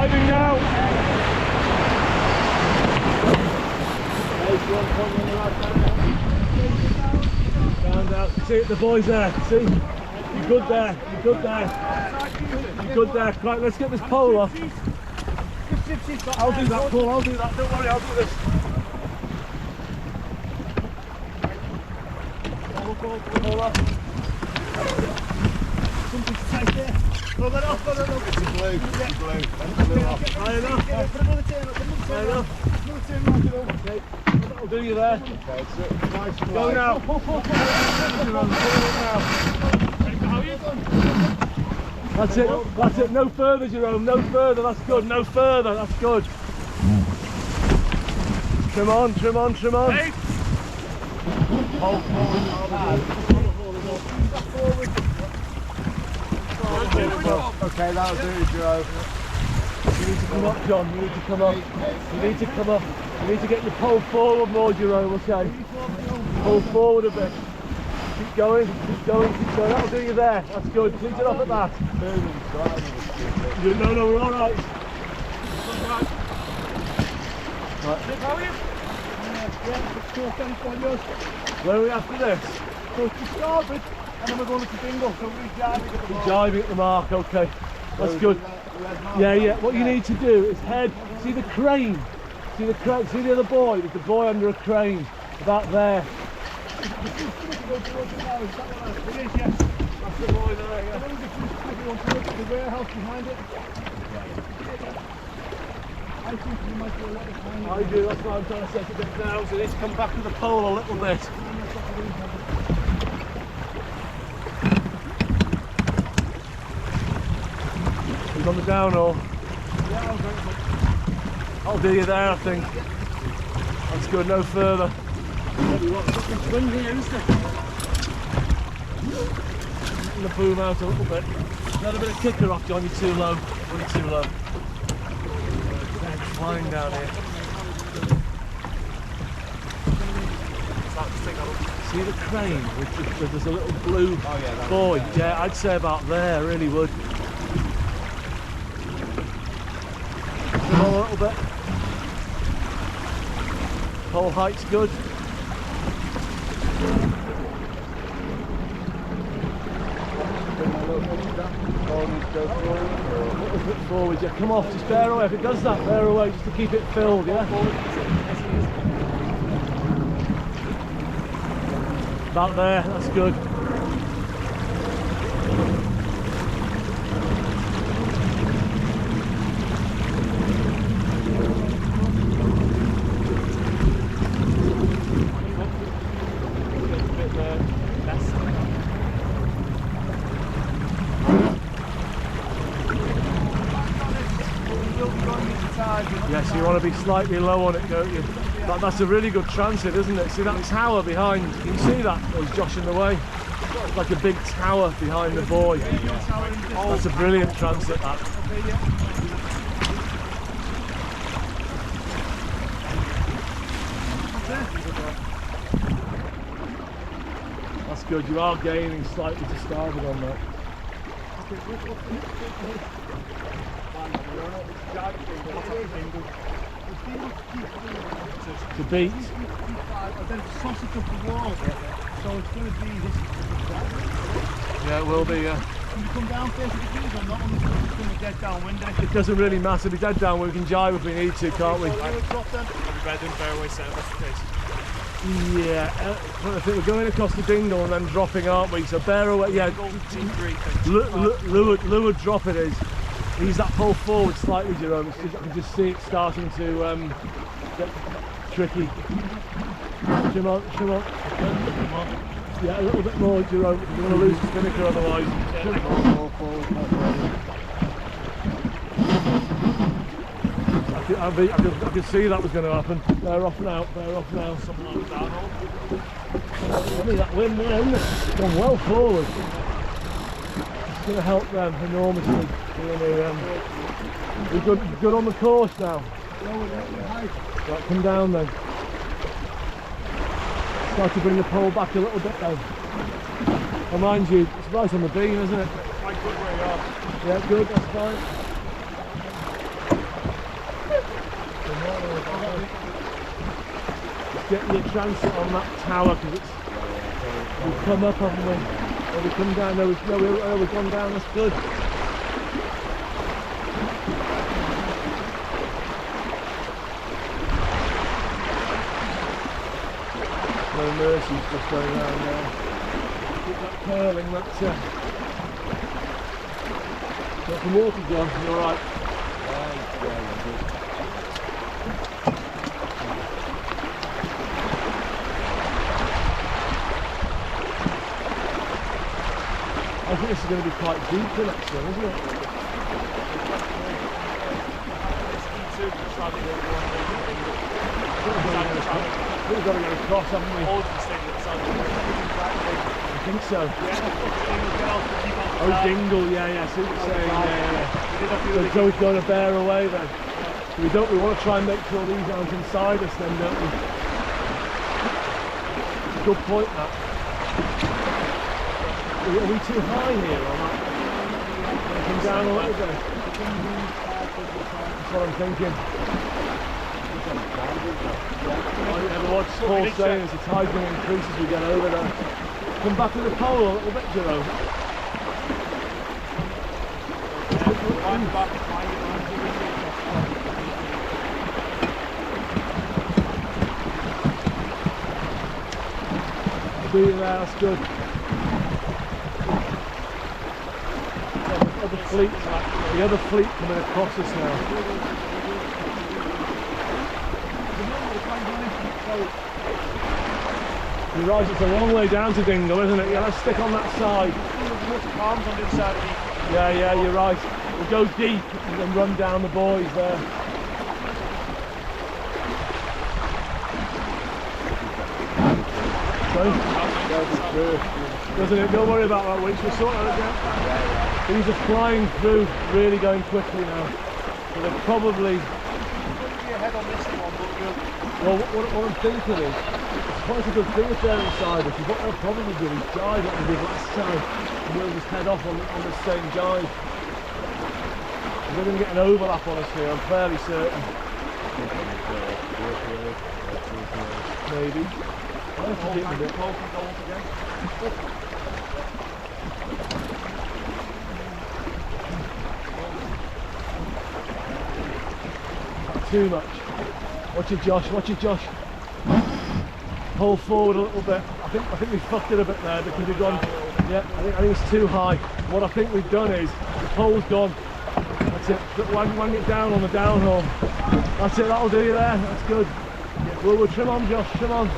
Diving now. Down, down. See it, the boys there. See? You're good there. You're good there. You're good there. Right, let's get this pole off. I'll do that, Paul. I'll do that. Don't worry, I'll do this. Pole off. Something's tight there. Throw that off, throw that off. It's a blue. It's a blue. High enough. Put another turn up. High enough. Another turn right it over. Okay. That'll do you there. Okay, it's nice and go now. Pull now. That's it. That's it. No further, Jerome. No further. That's good. No further. That's good. Trim on. Trim on. Trim on. Hey. Hold forward. Okay, that'll do it, Jerome. You need to come up, John. You need to come up. You need to come up. You need to get your pole forward more, Jerome. Okay. Pull forward a bit. Keep going. Keep going. Keep going. That'll do you there. That's good. Clean it off at that. No, no, we're all right. Where are we after this? So to starboard, and then we're going to Dingle, so we're jiving at the mark. Jiving at the mark, okay. That's good. Yeah, yeah. What you need to do is head, see the crane. See the crane, see the other boy? There's the boy under a crane. About there. That's the boy there, yeah. The warehouse behind it. I think we might do a lot of time. I do, that's why I'm trying to set it a bit down, so let's come back to the pole a little bit. He's on the down or? Yeah, I'll do you there, I think. That's good, no further. The boom out a little bit. Another bit of kicker off, John. You're too low. You're too low. Flying down here. See the crane? There's a little blue boy. Yeah, I'd say about there. I really would. Come on a little bit. Pole height's good. Forward, yeah. Come off, just bear away. If it does that, bear away just to keep it filled, yeah? About there, that's good. Yes, you want to be slightly low on it, don't you? That's a really good transit, isn't it? See that tower behind? Can you see that? Oh, he's joshing away. It's like a big tower behind the buoy. That's a brilliant transit, that. That's good. You are gaining slightly to starboard on that. To beat. And then sausage up the wall, so it's going to be this. Yeah, it will be, yeah. Can you come down 30 degrees on that one? It's going to be dead downwind. It doesn't really matter. Be dead downwind. We can jive if we need to, can't we? Have you better than fairway centre, that's the case? Yeah, I think we're going across the dingle and then dropping, aren't we? So bear away. Yeah, lured drop it is. Ease that pole forward slightly, Jerome. I can just see it starting to get tricky. Trim on, trim on. Yeah, a little bit more, Jerome. We're going to lose the spinnaker otherwise. I could see that was going to happen. They're off now, they're off now. Something like that. I mean, that wind then gone well forward. It's going to help them enormously. We're good on the course now. Right, come down then. Start to bring the pole back a little bit then. Oh, mind you, it's right on the beam, isn't it? Quite good where you are. Yeah, good, that's fine. getting your transit on that tower because it's we've come up, haven't we? Or we come down, no, we've gone down, that's good. No mercy's just going around there. Keep that curling, that's got some water, John, you alright? I think this is going to be quite deep the next one, isn't it? We've got to get across, haven't we? I think so. Oh, Dingle, yeah, see what you're saying, yeah. So Joe's going to bear away then. We want to try and make sure these aren't inside us then, don't we? Good point, that. Are we too high here or not? Come down a little bit. That's what I'm thinking. What's Paul saying is the tide's going to increase as we get over there. Come back to the pole a little bit, Jerome. I'll do you there, that's good. The other fleet coming across us now. You're right, it's a long way down to Dingle, isn't it? Yeah, let's stick on that side. Yeah, you're right. We'll go deep and then run down the buoys there. Sorry? Doesn't it? Don't worry about that, Winch. We'll sort that out. These are flying through, really going quickly now. So they're probably... Well, what I'm thinking is, it's quite a good thing if they're inside us. What they'll probably do is jive like we did last time, and we'll just head off on the same jive. We're going to get an overlap on us here, I'm fairly certain. Maybe. Too much. Watch it, Josh. Watch it, Josh. Pull forward a little bit. I think we fucked it a bit there because we've gone. Yeah, I think it's too high. What I think we've done is the pole's gone. That's it. Wang it down on the downhill. That's it. That'll do you there. That's good. We'll trim on, Josh. Trim on.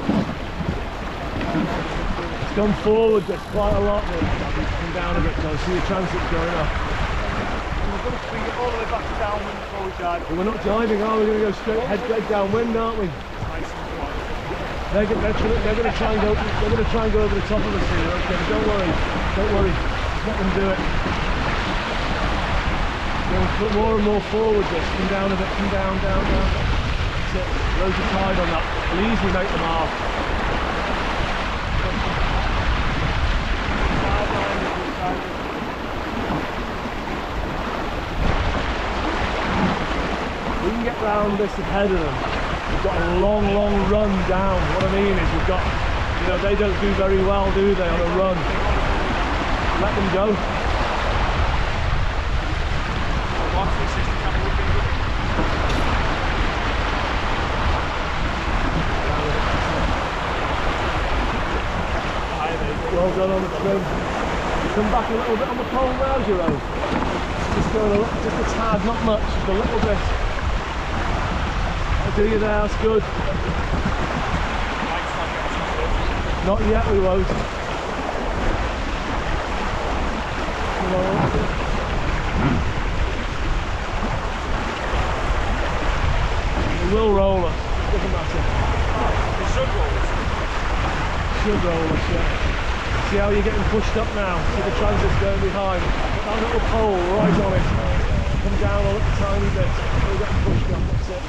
It's gone forward just quite a lot. Come down a bit, Josh. See the transit's going up. Bring it all the way back to downwind before we dive. Well, we're not diving, are we? We're going to go straight head downwind, aren't we? They're going to try and go. They're going to try and go over the top of us here. Okay, but don't worry. Just let them do it. Going put more and more forward. Just come down a bit. Come down. That's it. Loads of tide on that. We'll easily make them half. We can get round this ahead of them. We've got a long run down. What I mean is we've got, they don't do very well, do they, on a run? Let them go. Well done on the trim. Come back a little bit on the pole now, Jerome. Just going just a tad, not much, just a little bit. I'll do you there, that's good. Not yet, we won't. It will roll us, it doesn't matter. It should roll us. Should roll us, yeah. See how you're getting pushed up now? See the transit's going behind. Put that little pole right on it. Come down a little tiny bit. You're getting pushed up, that's it.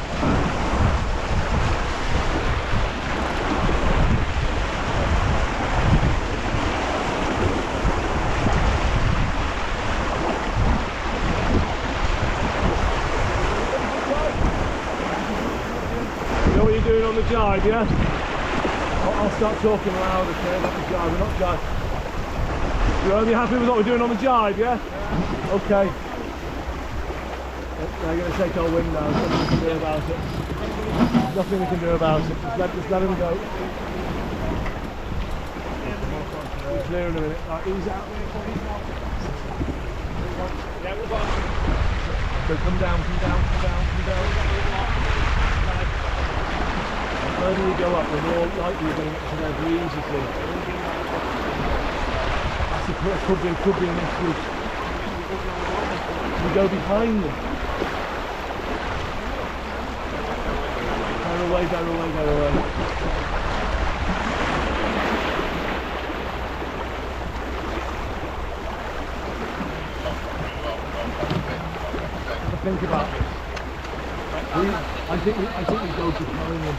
You know what you're doing on the jibe, yeah? I'll start talking loud, okay, about the jive. We're not jive. Jerome, you happy with what we're doing on the jive, yeah? Okay. They're going to take our win now. There's nothing we can do about it. Nothing we can do about it. Just let him go. We'll clear in a minute. Right, ease out. So come down. The further you go up, the more likely you're going to get to their breeze, you see. Could be an issue. We go behind them. Bear away. Think about this. I think we go behind them.